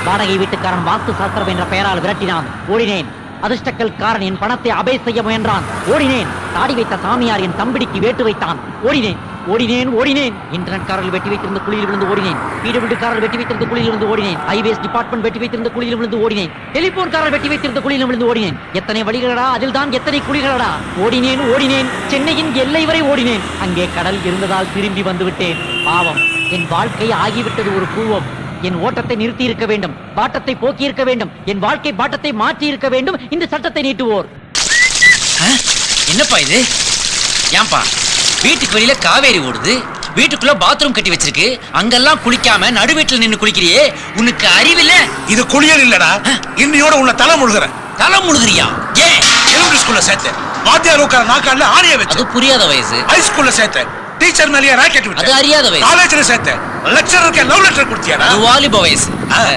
வாடகை வீட்டுக்காரன் வாஸ்து சாஸ்திரம் என்ற பெயரால் விரட்டினான். ஓடினேன். அதிர்ஷ்டக்கல்காரன் என் பணத்தை அபே செய்ய முயன்றான். ஓடினேன். தாடி வைத்த சாமியார் என் தம்பிடிக்கு வேட்டு வைத்தான். ஓடினேன் ஓடினேன் ஓடினேன். இன்டர்நெட்காரர்கள் வெட்டி வைத்திருந்த குழியில் விழுந்து ஓடினேன். பிடபிள்யூகாரர்கள் வெட்டி வைத்திருந்த குழியில் விழுந்து ஓடினேன். ஹைவேஸ் டிபார்ட்மெண்ட் வெட்டி வைத்திருந்த குழியில் விழுந்து ஓடினேன். டெலிபோன்காரர்கள் வெட்டி வைத்திருந்த குழியில் விழுந்து ஓடினேன். எத்தனை வழிகளடா, அதில் தான் எத்தனை குழிகளடா. ஓடினேன் ஓடினேன். சென்னையின் எல்லை வரை ஓடினேன். அங்கே கடல் இருந்ததால் திரும்பி வந்து விட்டேன். பாவம், என் வாழ்க்கை ஆகிவிட்டது ஒரு கூவம். என் ஓட்டத்தை நிறுத்தி இருக்க வேண்டும், பாட்டத்தை போக்கி இருக்க வேண்டும், என் வாழ்க்கை பாட்டத்தை மாற்றி இருக்க வேண்டும் இந்த சட்டத்தை நீட்டுவோர். என்னப்பா இது? ஏன்பா வீட்டுக்கு வெளியில காவேரி ஓடுது, வீட்டுக்குள்ள பாத்ரூம் கட்டி வச்சிருக்கு, அங்கெல்லாம் குளிக்காம நடு வீட்டுல நின்னு குளிக்கிறியே, உனக்கு அறிவில்ல? இது குளியல் இல்லடா, இன்னையோட உள்ள தலை முழுகிற. தலை முழுகிறியா? ஏன்? எலிமெண்டரி ஸ்கூல்ல சேர்த்தேன். வாத்தியார் உட்கார நாக்கால ஆணிய வச்சு. அது புரியாத வயசு. ஹை ஸ்கூல்ல சேர்த்தேன். டீச்சர் மேலேயே ராக்கெட் விட்டு. அது அறியாத வயசு. காலேஜ்ல சேர்த்தேன். லெக்சரருக்கு லவ் லெட்டர் கொடுத்தியாடா? அது வாலிப வயசு.